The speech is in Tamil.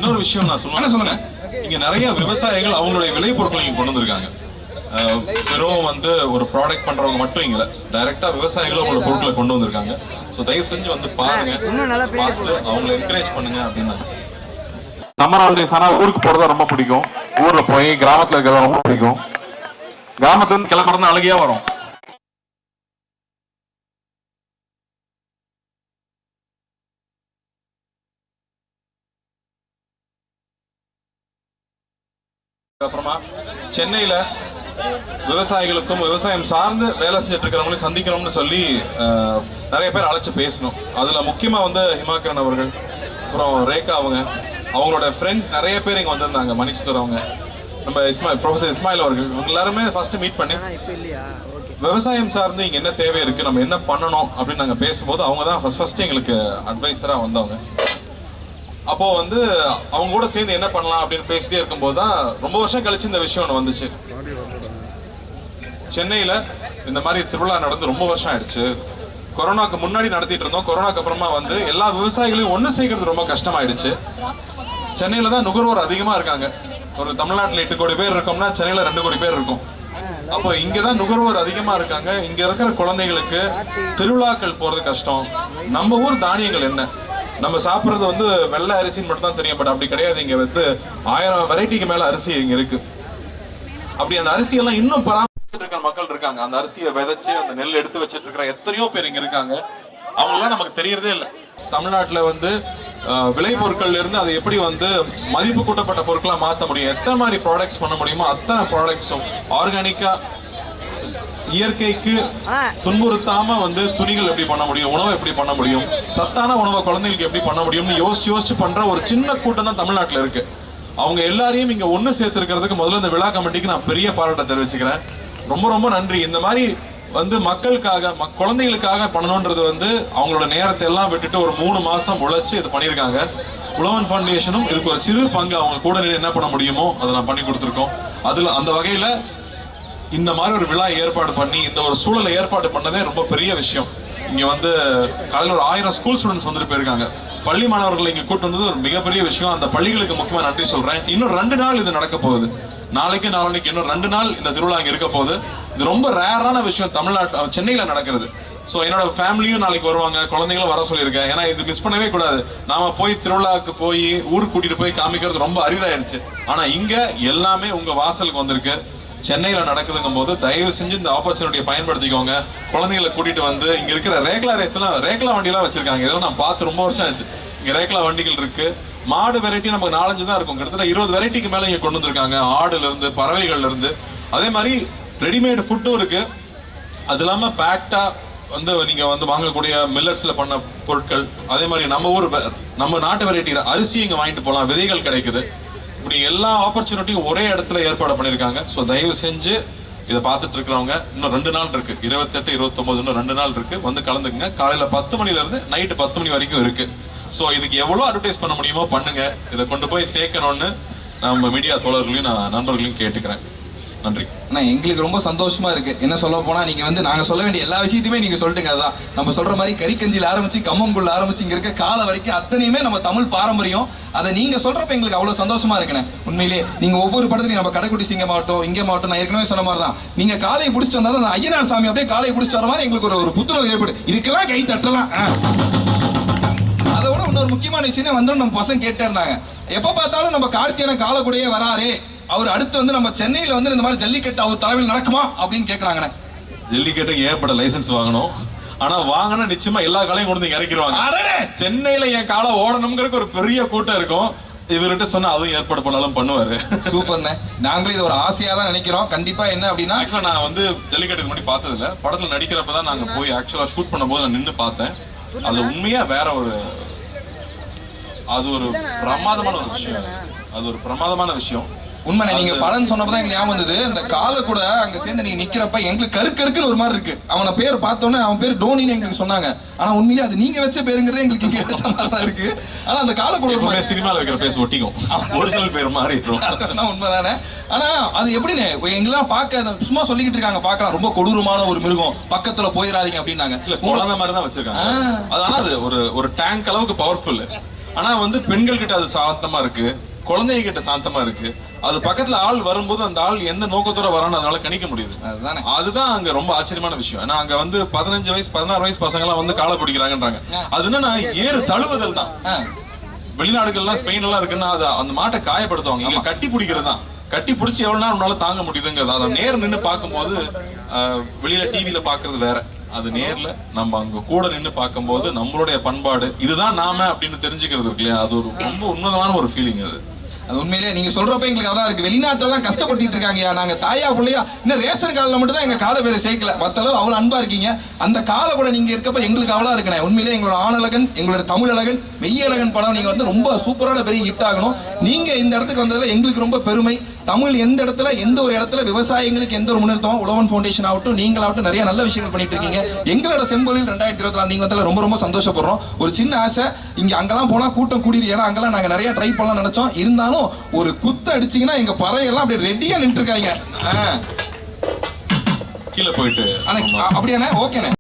இன்னொரு விஷயம் நான் சொல்லுங்க. இங்க நிறைய விவசாயிகள் அவங்களுடைய விளைபொருட்களை இங்க கொண்டு வந்திருக்காங்க. வெறும் வந்து ஒரு ப்ராடக்ட் பண்றவங்க மட்டும் இங்க டைரக்டா விவசாயிகளும் அவங்களோட பொருட்களை கொண்டு வந்திருக்காங்க. ஸோ தயவு செஞ்சு வந்து பாருங்க, பார்த்து அவங்களை என்கரேஜ் பண்ணுங்க அப்படின்னு. சம்மர் ஹாலிடேஸ் ஆனா ஊருக்கு போறதா ரொம்ப பிடிக்கும். ஊர்ல போய் கிராமத்துல இருக்கிறதா ரொம்ப பிடிக்கும். கிராமத்துல இருந்து கிளம்புறது அழகியா வரும். அப்புறமா சென்னையில விவசாயிகளுக்கும் விவசாயம் சார்ந்து வேலை செஞ்சுட்டு இருக்கிறவங்களையும் சந்திக்கணும்னு சொல்லி நிறைய பேர் அழைச்சு பேசணும். அதுல முக்கியமா வந்து ஹிமாக்கரன் அவர்கள், அப்புறம் ரேகா அவங்களோட ஃப்ரெண்ட்ஸ் நிறைய பேர் இங்க வந்திருந்தாங்க. மணிசுந்தர் அவங்க, நம்ம ப்ரொஃபசர் இஸ்மாயில் அவர்கள், இவங்க எல்லாருமே ஃபர்ஸ்ட் மீட் பண்ணி விவசாயம் சார்ந்து இங்க என்ன தேவை இருக்கு, நம்ம என்ன பண்ணணும் அப்படின்னு நாங்க பேசும்போது அவங்க தான் ஃபர்ஸ்ட் எங்களுக்கு அட்வைசரா வந்தவங்க. அப்போ வந்து அவங்க கூட சேர்ந்து என்ன பண்ணலாம் அப்படின்னு பேசிட்டே இருக்கும்போது தான் ரொம்ப வருஷம் கழிச்சு இந்த விஷயம் ஒன்று வந்துச்சு. சென்னையில இந்த மாதிரி திருவிழா நடந்து ரொம்ப வருஷம் ஆயிடுச்சு. கொரோனாக்கு முன்னாடி நடத்திட்டு இருந்தோம். கொரோனாக்கு அப்புறமா வந்து எல்லா விவசாயிகளையும் ஒன்று சேர்க்கறது ரொம்ப கஷ்டமாயிடுச்சு. சென்னையில தான் நுகர்வோர் அதிகமா இருக்காங்க. ஒரு தமிழ்நாட்டில் 8 கோடி பேர் இருக்கோம்னா சென்னையில 2 கோடி பேர் இருக்கும். அப்போ இங்கதான் நுகர்வோர் அதிகமா இருக்காங்க. இங்க இருக்கிற குழந்தைகளுக்கு திருவிழாக்கள் போறது கஷ்டம். நம்ம ஊர் தானியங்கள் என்ன, நம்ம சாப்பிட்றது வந்து வெள்ளை அரிசின்னு மட்டும் தான் தெரியும். பட் அப்படி கிடையாது. இங்க வந்து 1000 வெரைட்டிக்கு மேல அரிசி இங்க இருக்கு. அப்படி அந்த அரிசியெல்லாம் இன்னும் பராமரிச்சுட்டு இருக்கிற மக்கள் இருக்காங்க. அந்த அரிசியை விதைச்சு அந்த நெல் எடுத்து வச்சுட்டு இருக்கிற எத்தனையோ பேர் இங்க இருக்காங்க. அவங்களாம் நமக்கு தெரியறதே இல்லை. தமிழ்நாட்டுல வந்து விளைபொருட்கள்ல இருந்து அதை எப்படி வந்து மதிப்பு கூட்டப்பட்ட பொருட்களா மாற்ற முடியும், எத்தனை மாதிரி ப்ராடக்ட்ஸ் பண்ண முடியுமோ அத்தனை ப்ராடக்ட்ஸும் ஆர்கானிக்கா, இயற்கைக்கு துன்புறுத்தாம வந்து துணிகள் எப்படி பண்ண முடியும், உணவை எப்படி பண்ண முடியும், சத்தான உணவை குழந்தைகளுக்கு எப்படி பண்ண முடியும்னு யோசிச்சு பண்ற ஒரு சின்ன கூட்டம் தான் தமிழ்நாட்டில் இருக்கு. அவங்க எல்லாரையும் இங்க ஒண்ணு சேர்த்திருக்கிறதுக்கு முதல்ல இந்த விழா கமிட்டிக்கு நான் பெரிய பாராட்ட தெரிவிச்சுக்கிறேன். ரொம்ப ரொம்ப நன்றி. இந்த மாதிரி வந்து மக்களுக்காக குழந்தைகளுக்காக பண்ணணுன்றது வந்து அவங்களோட நேரத்தை எல்லாம் விட்டுட்டு ஒரு 3 மாசம் உழைச்சு இது பண்ணியிருக்காங்க. உழவன் ஃபவுண்டேஷனும் இதுக்கு ஒரு சிறு பங்கு அவங்க கூட என்ன பண்ண முடியுமோ அதை நான் பண்ணி கொடுத்துருக்கோம். அதுல அந்த வகையில இந்த மாதிரி ஒரு விழா ஏற்பாடு பண்ணி இந்த ஒரு சூழலை ஏற்பாடு பண்ணதே ரொம்ப பெரிய விஷயம். இங்க வந்து காலையில் ஒரு 1000 ஸ்கூல் ஸ்டூடெண்ட்ஸ் வந்துட்டு போயிருக்காங்க. பள்ளி மாணவர்களை இங்க கூட்டு வந்தது ஒரு மிகப்பெரிய விஷயம். அந்த பள்ளிகளுக்கு முக்கியமா நன்றி சொல்றேன். இன்னும் 2 நாள் இது நடக்க போகுது. நாளைக்கு நாளைக்கு இன்னும் 2 நாள் இந்த திருவிழா இங்க இருக்க போகுது. இது ரொம்ப ரேரான விஷயம் தமிழ்நாட்டு சென்னையில நடக்கிறது. ஸோ என்னோட ஃபேமிலியும் நாளைக்கு வருவாங்க, குழந்தைங்களும் வர சொல்லியிருக்கேன். ஏன்னா இது மிஸ் பண்ணவே கூடாது. நாம போய் திருவிழாவுக்கு போய் ஊருக்கு கூட்டிட்டு போய் காமிக்கிறது ரொம்ப அரிதாயிடுச்சு. ஆனா இங்க எல்லாமே உங்க வாசலுக்கு வந்திருக்கு. சென்னையில நடக்குதுங்கும் போது தயவு செஞ்சு இந்த ஆப்பர்ச்சுனிட்டியை பயன்படுத்திக்கோங்க. குழந்தைகளை கூட்டிட்டு வந்து இங்க இருக்கிற ரேக்லா வண்டியெல்லாம் வச்சிருக்காங்க. இதெல்லாம் நான் பார்த்து ரொம்ப வருஷம் ஆச்சு. இங்க ரேக்லா வண்டிகள் இருக்கு. மாடு வெரைட்டி நமக்கு 4-5 தான் இருக்கும். கிட்டத்தட்ட 20 வெரைட்டிக்கு மேல இங்க கொண்டு வந்திருக்காங்க. ஆடுல இருந்து, பறவைகள்ல இருந்து. அதே மாதிரி ரெடிமேட் ஃபுட்டும் இருக்கு. அது இல்லாம பேக்டா வந்து நீங்க வந்து வாங்கக்கூடிய மில்லட்ஸ்ல பண்ண பொருட்கள். அதே மாதிரி நம்ம நாட்டு வெரைட்டி அரிசி இங்க வாங்கிட்டு போகலாம். விதைகள் கிடைக்குது. இப்படி எல்லா ஆப்பர்ச்சுனிட்டியும் ஒரே இடத்துல ஏற்பாடு பண்ணியிருக்காங்க. ஸோ தயவு செஞ்சு இதை பார்த்துட்டு இருக்கிறவங்க இன்னும் 2 நாள் இருக்கு. 28, 29 இன்னும் 2 நாள் இருக்கு. வந்து கலந்துக்குங்க. காலையில 10 மணில இருந்து நைட்டு 10 மணி வரைக்கும் இருக்கு. ஸோ இதுக்கு எவ்வளோ அட்வர்டைஸ் பண்ண முடியுமோ பண்ணுங்க. இதை கொண்டு போய் சேர்க்கணும்னு நம்ம மீடியா தோழர்களையும் நான் நண்பர்களையும் கேட்டுக்கிறேன். நன்றி. ஆனா எங்களுக்கு ரொம்ப சந்தோஷமா இருக்கு. என்ன சொல்ல போனா நீங்க வந்து நாங்க சொல்ல வேண்டிய எல்லா விஷயத்தையுமே நீங்க சொல்லிட்டுங்க. அதான் நம்ம சொல்ற மாதிரி கறிக்கஞ்சியில் ஆரம்பிச்சு கம்மங்குள்ள ஆரம்பிச்சு இங்க இருக்க கால வரைக்கும் அத்தனையுமே நம்ம தமிழ் பாரம்பரியம். அதை நீங்க சொல்றப்ப எங்களுக்கு அவ்வளவு சந்தோஷமா இருக்குண்ணே. உண்மையிலேயே நீங்க ஒவ்வொரு படத்துலையும் நம்ம கடைக்குட்டி சிங்கம் ஆகட்டும், இங்கே மாவட்டம், நான் ஏற்கனவே சொன்ன மாதிரி தான் நீங்க காலையை பிடிச்சிட்டு வந்தா அந்த ஐயனார் சாமி அப்படியே காலையை பிடிச்சிட்டு வர மாதிரி எங்களுக்கு ஒரு புத்துணர்வு ஏற்படு. இதுக்கெல்லாம் கை தட்டலாம். அதை விட இன்னொரு முக்கியமான விஷயம் வந்து நம்ம பசங்க கேட்டே இருந்தாங்க, எப்ப பார்த்தாலும் நம்ம கார்த்தியான காலக்கூடையே வராரே, அவர் அடுத்து வந்து நம்ம சென்னையில வந்து இந்த மாதிரி ஜல்லிக்கட்டு அவர் தலைமையில் நடக்குமா அப்படின்னு கேட்கறாங்கண்ணே. ஜல்லிக்கட்டுக்கு ஏற்பட்ட லைசன்ஸ் வாங்கணும். ஆனா வாங்கினா நிச்சயமா எல்லா காலையும் கொண்டு வந்து இறக்கிடுவாங்க. சென்னையில என் காலை ஓடணுங்கிறதுக்கு ஒரு பெரிய கூட்டம் இருக்கும். இவர்கிட்ட சொன்னா அதுவும் ஏற்பாடு பண்ணாலும் பண்ணுவாரு. சூப்பர்ண்ணே. நாங்களும் இது ஒரு ஆசையா தான் நினைக்கிறோம். கண்டிப்பா என்ன அப்படின்னா ஆக்சுவலா நான் வந்து ஜல்லிக்கட்டுக்கு முன்னாடி பார்த்தது இல்ல. படத்துல நடிக்கிறப்பதான் நாங்க போய் ஆக்சுவலா ஷூட் பண்ணும்போது நான் நின்று பார்த்தேன். அது உண்மையா வேற அது ஒரு பிரமாதமான ஒரு விஷயம். அது ஒரு பிரமாதமான விஷயம். உண்மை. நீங்க பலன் சொன்னப்பதான் எங்களுக்கு ஞாபகம் வந்தது. இந்த காலை கூட அங்க சேர்ந்து நீங்க நிக்கிறப்ப எங்களுக்கு கருக்குன்னு ஒரு மாதிரி இருக்கு. அவனை பேர் பார்த்தோன்னே அவன் பேர் டோனின்னு எங்களுக்கு சொன்னாங்க. ஆனா உண்மையிலே அது நீங்க வச்ச பேருங்கிறதே எங்களுக்கு இங்க வச்ச மாதிரி தான் இருக்கு. ஆனா அந்த காலை கூட ஒரு மாதிரி சினிமாவில் வைக்கிற பேர் ஒட்டிக்கும். ஒரிஜினல் பேர் மாதிரி இருக்கும். உண்மைதானே. ஆனா அது எப்படின்னு எங்கெல்லாம் பார்க்க சும்மா சொல்லிக்கிட்டு இருக்காங்க, பார்க்கலாம் ரொம்ப கொடூரமான ஒரு மிருகம், பக்கத்துல போயிடாதீங்க அப்படின்னாங்க. குழந்தை மாதிரி தான் வச்சிருக்காங்க. அதாவது ஒரு டேங்க் அளவுக்கு பவர்ஃபுல். ஆனா வந்து பெண்கள் கிட்ட அது சாந்தமா இருக்கு, குழந்தைங்க கிட்ட சாந்தமா இருக்கு. அது பக்கத்துல ஆள் வரும்போது அந்த ஆள் எந்த நோக்கத்தோட வரான்னு அதனால கணிக்க முடியுது. அதுதானே. அதுதான் அங்க ரொம்ப ஆச்சரியமான விஷயம். ஏன்னா அங்க வந்து 15 வயசு 16 வயசு பசங்க எல்லாம் வந்து காலை பிடிக்கிறாங்கன்றாங்க. அது என்னன்னா ஏறு தழுவுதல் தான். வெளிநாடுகள்லாம் ஸ்பெயின் எல்லாம் இருக்குன்னா அது அந்த மாட்டை காயப்படுத்துவாங்க. இங்க கட்டி பிடிக்கிறது தான். கட்டி பிடிச்சி எவ்வளவு நேரம் உன்னால தாங்க முடியுதுங்கிறது. அதை நேர் நின்று பார்க்கும்போது வெளியில டிவியில பாக்குறது வேற, அது நேர்ல நம்ம அங்க கூட நின்று பார்க்கும்போது நம்மளுடைய பண்பாடு இதுதான் நாம அப்படின்னு தெரிஞ்சுக்கிறது இருக்கு இல்லையா, அது ஒரு ரொம்ப உன்னதமான ஒரு ஃபீலிங் அது. அது உண்மையிலே நீங்க சொல்றப்ப எங்களுக்கு அதான் இருக்கு. வெளிநாட்டெல்லாம் கஷ்டப்படுத்திட்டு இருக்காங்கயா, நாங்க தாயா பிள்ளையா இன்னும் ரேஷன் கார்டுல மட்டும் தான் எங்க கால பேரை சேர்க்கல, மத்த அளவு அவ்வளவு அன்பா இருக்கீங்க. அந்த கால கூட நீங்க இருக்கப்ப எங்களுக்கு அவ்வளவு இருக்கனே. உண்மையிலே எங்களோட ஆணழகன், எங்களோட தமிழழகன், மெய்யழகன் படம் நீங்க வந்து ரொம்ப சூப்பரான பெரிய ஹிட் ஆகணும். நீங்க இந்த இடத்துக்கு வந்ததுல எங்களுக்கு ரொம்ப பெருமை. தமிழ் எந்த இடத்துல எந்த ஒரு இடத்துல விவசாயிகளுக்கு எந்த ஒரு முன்னேற்றமும் உழவன் ஃபவுண்டேஷன் ஆகட்டும் நீங்களாகட்டும் நிறைய நல்ல விஷயங்கள் பண்ணிட்டு இருக்கீங்க. எங்களோட செம்பொழில் 2024 நீங்க வந்தால ரொம்ப ரொம்ப சந்தோஷப்படுறோம். ஒரு சின்ன ஆசை, இங்க அங்கெல்லாம் போனா கூட்டம் கூடிரு, ஏன்னா அங்கெல்லாம் நாங்க நிறைய ட்ரை பண்ணலாம் நினைச்சோம். இருந்தாலும் ஒரு குத்து அடிச்சீங்கன்னா எங்க பறையெல்லாம் அப்படியே ரெடியா நின்று இருக்காங்க. கீழே போயிட்டு அப்படியானே ஓகேண்ணே.